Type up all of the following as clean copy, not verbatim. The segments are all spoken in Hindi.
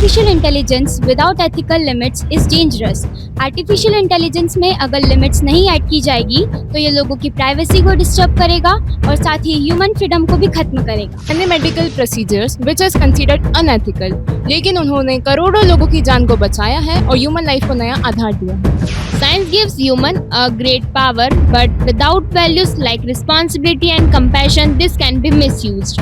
Artificial intelligence without ethical limits is dangerous. Artificial intelligence में अगर लिमिट्स नहीं ऐड की जाएगी तो ये लोगों की प्राइवेसी को डिस्टर्ब करेगा और साथ ही ह्यूमन फ्रीडम को भी खत्म करेगा। अन्य medical procedures which is considered unethical, लेकिन उन्होंने करोड़ों लोगों की जान को बचाया है और ह्यूमन लाइफ को नया आधार दिया है। Science gives human a great power, but without values like responsibility and compassion, this can be misused.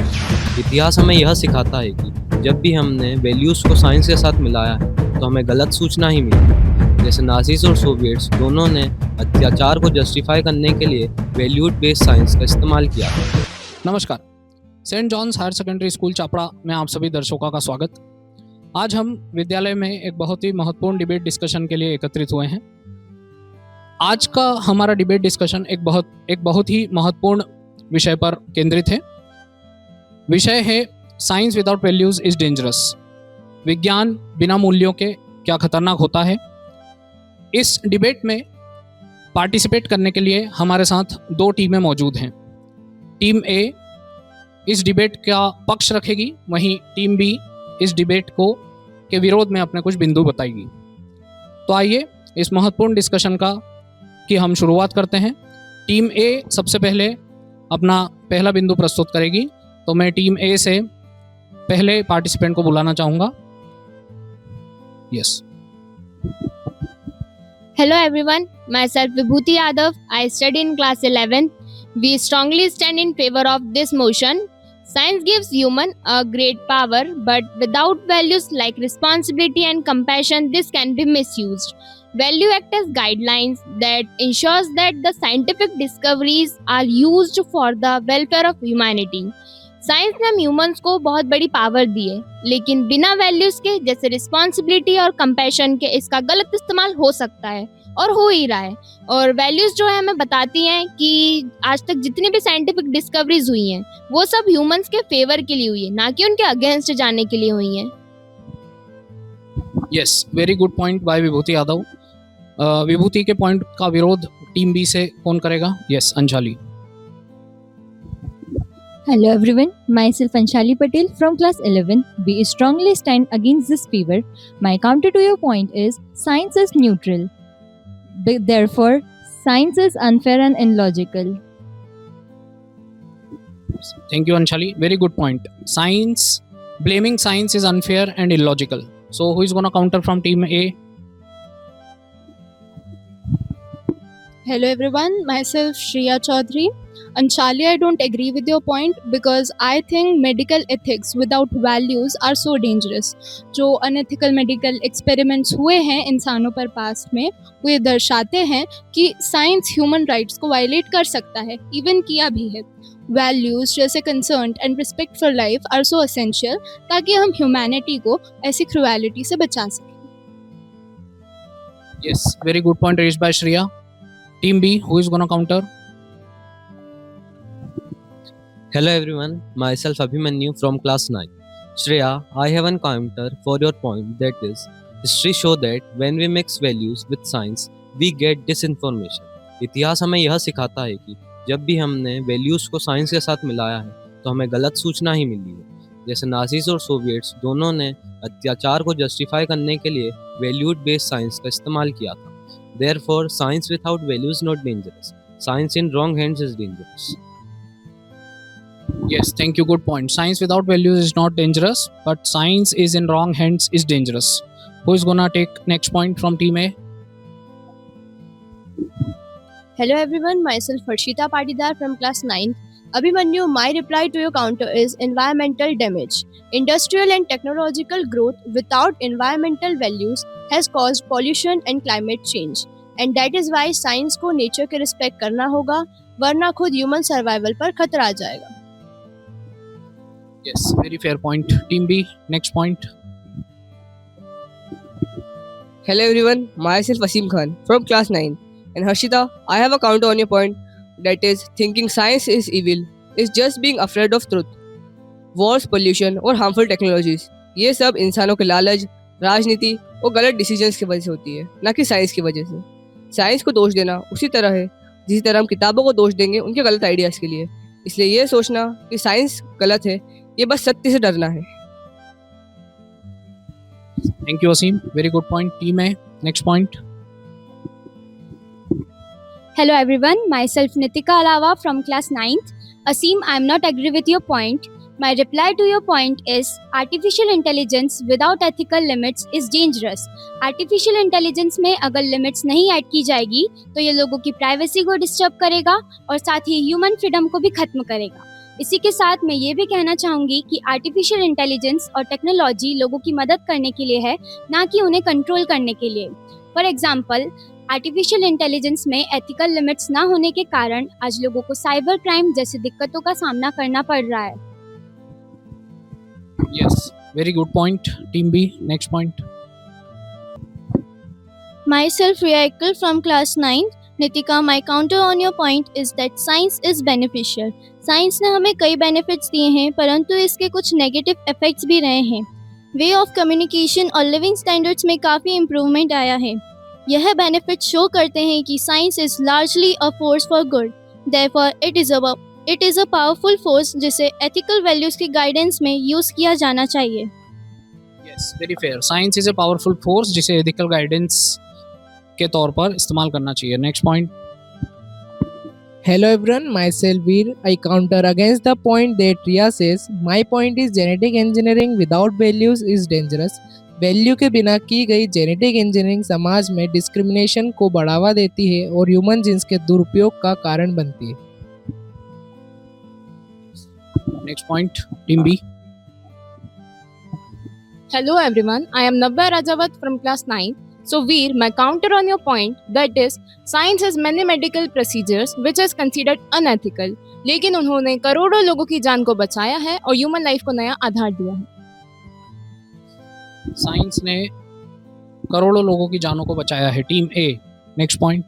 इतिहास हमें यह सिखाता है कि जब भी हमने वैल्यूज़ को साइंस के साथ मिलाया है तो हमें गलत सूचना ही मिली। जैसे नाज़ीज़ और सोवियट्स दोनों ने अत्याचार को जस्टिफाई करने के लिए वैल्यूड बेस्ड साइंस का इस्तेमाल किया। नमस्कार, Saint John's Higher Secondary School Chapra में आप सभी दर्शकों का स्वागत। आज हम विद्यालय में एक बहुत ही महत्वपूर्ण डिबेट डिस्कशन के लिए एकत्रित हुए हैं। आज का हमारा डिबेट डिस्कशन एक बहुत ही महत्वपूर्ण विषय पर केंद्रित है। विषय है science without values is dangerous. विज्ञान बिना मूल्यों के क्या खतरनाक होता है। इस डिबेट में पार्टिसिपेट करने के लिए हमारे साथ दो टीमें मौजूद हैं। टीम ए इस डिबेट का पक्ष रखेगी, वहीं टीम बी इस डिबेट के विरोध में अपने कुछ बिंदु बताएगी। तो आइए इस महत्वपूर्ण डिस्कशन की हम शुरुआत करते हैं। टीम ए सबसे पहले अपना पहला बिंदु प्रस्तुत करेगी, तो मैं टीम ए से पहले पार्टिसिपेंट को बुलाना चाहूँगा। Yes. Hello everyone, myself Vibhuti Yadav. I study in class 11. We strongly stand in favor of this motion. Science gives human a great power, but without values like responsibility and compassion, this can be misused. Value act as guidelines that ensures that the scientific discoveries are used for the welfare of humanity. Science ने हम ह्यूमंस को बहुत बड़ी पावर दी है, लेकिन बिना वैल्यूज के जैसे रिस्पॉन्सिबिलिटी और कंपैशन के इसका गलत इस्तेमाल हो सकता है और हो ही रहा है। और वैल्यूज जो है हमें बताती हैं कि आज तक जितनी भी साइंटिफिक डिस्कवरीज हुई हैं वो सब ह्यूमंस के फेवर के लिए हुई है, ना कि उनके अगेंस्ट जाने के लिए हुई हैं। Yes, very good point by Vibhuti Yadav. Vibhuti के पॉइंट का विरोध टीम बी से कौन करेगा? Yes, Anshali. Hello everyone, myself Anshali Patel from class 11. We strongly stand against this fever. My counter to your point is science is neutral. Therefore, science is unfair and illogical. Thank you, Anshali. Very good point. Blaming science is unfair and illogical. So, who is going to counter from team A? Hello everyone, myself Shriya Chaudhary. Anshali, I don't agree with your point because I think medical ethics without values are so dangerous. जो unethical medical experiments हुए हैं इंसानों पर पास्ट में, वो ये दर्शाते हैं कि साइंस ह्यूमन राइट्स को वायलेट कर सकता है, इवन किया भी है। वैल्यूज जैसे concern and respect for life are so essential ताकि हम ह्यूमैनिटी को ऐसी क्रुएलिटी से बचा सकें। Yes, very good point raised by Shriya. Team B, who is going to counter? Hello everyone, myself Abhimanyu from class 9. Shreya, I have one counter for your point, that is, history show that when we mix values with science, we get disinformation. इतिहास हमें यह सिखाता है कि जब भी हमने वैल्यूज को साइंस के साथ मिलाया है तो हमें गलत सूचना ही मिली है। जैसे नाज़ीज़ और सोवियट्स दोनों ने अत्याचार को जस्टिफाई करने के लिए वैल्यूड बेस्ड साइंस का इस्तेमाल किया था। Therefore, science without value is not dangerous. Science in wrong hands is dangerous. Yes, thank you. Good point. Science without values is not dangerous, but science is in wrong hands is dangerous. Who is gonna take next point from team A? Hello everyone, myself Harshita Patidar from class 9. Abhimanyu, my reply to your counter is environmental damage. Industrial and technological growth without environmental values has caused pollution and climate change. And that is why science को nature के respect करना होगा, वरना खुद human survival पर खतरा आ जाएगा। Yes, very fair point. Team B, next point. Hello everyone, myself Asim Khan from class 9. And Harshita, I have a counter on your point, that is, thinking science is evil is just being afraid of truth. Wars, pollution और harmful technologies, ये सब इंसानों के लालच, राजनीति और गलत डिसीजंस की वजह से होती है, ना कि साइंस की वजह से। साइंस को दोष देना उसी तरह है जिस तरह हम किताबों को दोष देंगे उनके गलत आइडियाज़ के लिए। इसलिए ये सोचना कि साइंस गलत है, ये बस सत्य से डरना है। Thank you Asim, very good point. Team है next point. Hello everyone, myself Nitika Alawa from class 9th. Asim, I am not agree with your point. My reply to your point is artificial intelligence without ethical limits is dangerous. Artificial intelligence में अगर limits नहीं ऐड की जाएगी तो ये लोगों की प्राइवेसी को डिस्टर्ब करेगा और साथ ही ह्यूमन फ्रीडम को भी खत्म करेगा। इसी के साथ मैं ये भी कहना चाहूँगी कि आर्टिफिशियल इंटेलिजेंस और टेक्नोलॉजी लोगों की मदद करने के लिए है, ना कि उन्हें कंट्रोल करने के लिए। फॉर एग्जाम्पल, आर्टिफिशियल इंटेलिजेंस में एथिकल लिमिट्स ना होने के कारण आज लोगों को साइबर क्राइम जैसी दिक्कतों का सामना करना पड़ रहा है। Yes, very good point. Team B next point. Myself Riyaikal from class 9th. Nitika, my counter on your point is that science is beneficial. Science ने हमें कई बेनिफिट्स दिए हैं, परंतु इसके कुछ नेगेटिव इफेक्ट्स भी रहे हैं। वे ऑफ कम्युनिकेशन और लिविंग स्टैंडर्ड्स में काफ़ी इम्प्रूवमेंट आया है। यह बेनिफिट शो करते हैं कि science is largely a force for good, therefore it is a powerful force जिसे एथिकल वैल्यूज की गाइडेंस में यूज किया जाना चाहिए। Yes, very fair. Science is a powerful force जिसे एथिकल गाइडेंस के तौर पर इस्तेमाल करना चाहिए। Next point. Hello everyone, myself Veer. I counter against the point that Riya says. My point is genetic engineering without values is dangerous. Value के बिना की गई जेनेटिक इंजीनियरिंग समाज में डिस्क्रिमिनेशन को बढ़ावा देती है और ह्यूमन जीन्स के दुरुपयोग का कारण बनती है। Next point, team B. Hello everyone, I am Navya Rajawat from class 9. So Veer, my counter on your point that is science has many medical procedures which is considered unethical, लेकिन उन्होंने करोड़ों लोगों की जान को बचाया है और ह्यूमन लाइफ को नया आधार दिया है। साइंस ने करोड़ों लोगों की जानों को बचाया है। Team A next point.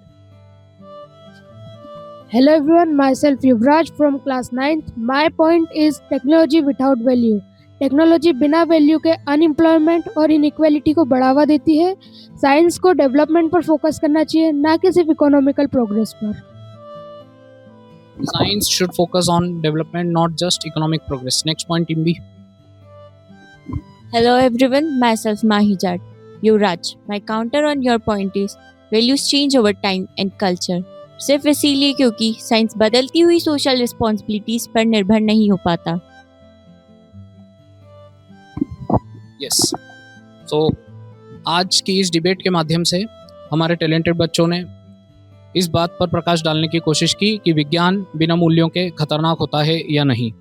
Hello everyone, myself Yuvraj from class 9th. My point is technology without value. Technology बिना वैल्यू के अनएम्प्लॉयमेंट और इनइक्वालिटी को बढ़ावा देती है। साइंस को डेवलपमेंट पर फोकस करना चाहिए, ना कि सिर्फ इकोनॉमिकल प्रोग्रेस पर। Science should focus on development, not just economic progress. Next point, team B. Hello everyone, myself Mahijat. Yuvraj, my counter on your point is values change over time and culture. सिर्फ इसीलिए क्योंकि साइंस बदलती हुई सोशल रिस्पॉन्सिबिलिटीज पर निर्भर नहीं हो पाता। यस, सो आज की इस डिबेट के माध्यम से हमारे टैलेंटेड बच्चों ने इस बात पर प्रकाश डालने की कोशिश की कि विज्ञान बिना मूल्यों के खतरनाक होता है या नहीं।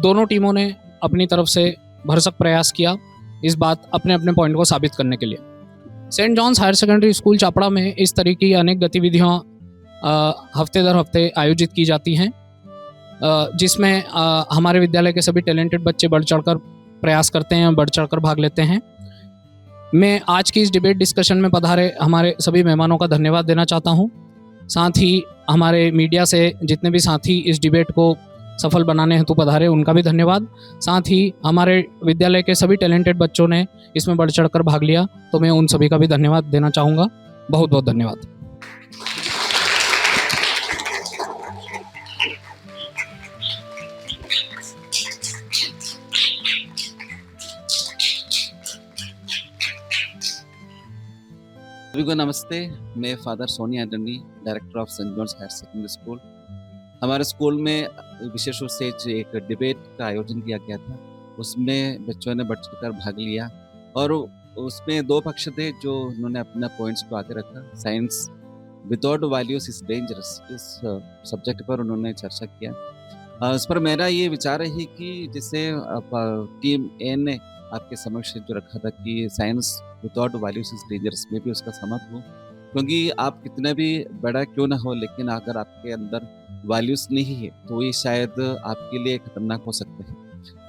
दोनों टीमों ने अपनी तरफ से भरसक प्रयास किया इस बात अपने अपने पॉइंट को साबित करने के लिए। Saint John's Higher Secondary School Chapra में इस तरह की अनेक गतिविधियाँ हफ्ते दर हफ्ते आयोजित की जाती हैं, जिसमें हमारे विद्यालय के सभी टैलेंटेड बच्चे बढ़ चढ़कर प्रयास करते हैं, बढ़ चढ़कर भाग लेते हैं। मैं आज की इस डिबेट डिस्कशन में पधारे हमारे सभी मेहमानों का धन्यवाद देना चाहता हूं। साथ ही हमारे मीडिया से जितने भी साथी इस डिबेट को सफल बनाने हेतु पधारे उनका भी धन्यवाद। साथ ही हमारे विद्यालय के सभी टैलेंटेड बच्चों ने इसमें बढ़ चढ़कर भाग लिया, तो मैं उन सभी का भी धन्यवाद देना चाहूँगा। बहुत बहुत धन्यवाद। सभी को नमस्ते। मैं Father Soni Antony, director of Saint John's Higher Secondary School. हमारे स्कूल में विशेष रूप से एक डिबेट का आयोजन किया गया था, उसमें बच्चों ने बढ़ चढ़कर भाग लिया और उसमें दो पक्ष थे जो उन्होंने अपना पॉइंट्स को आगे रखा। Science without values is dangerous, इस सब्जेक्ट पर उन्होंने चर्चा किया। इस पर मेरा ये विचार है कि जैसे टीम ए ने आपके समक्ष जो रखा था कि science without values is dangerous, में भी उसका सहमत हूँ, क्योंकि आप कितना भी बड़ा क्यों ना हो, लेकिन अगर आपके अंदर वैल्यूज नहीं है तो ये शायद आपके लिए खतरनाक हो सकते हैं।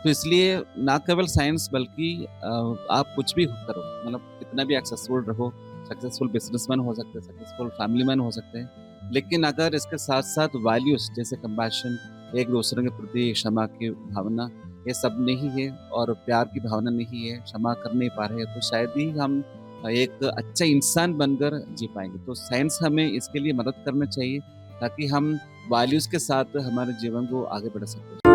तो इसलिए ना केवल साइंस बल्कि आप कुछ भी करो, मतलब कितना भी सक्सेसफुल रहो, सक्सेसफुल बिजनेसमैन हो सकते हैं, सक्सेसफुल फैमिली मैन हो सकते हैं, लेकिन अगर इसके साथ साथ वैल्यूज जैसे कंपैशन, एक दूसरे के प्रति क्षमा की भावना, ये सब नहीं है और प्यार की भावना नहीं है, क्षमा कर नहीं पा रहे हैं, तो शायद ही हम एक अच्छा इंसान बनकर जी पाएंगे। तो साइंस हमें इसके लिए मदद करना चाहिए ताकि हम वैल्यूज़ के साथ हमारे जीवन को आगे बढ़ा सकें।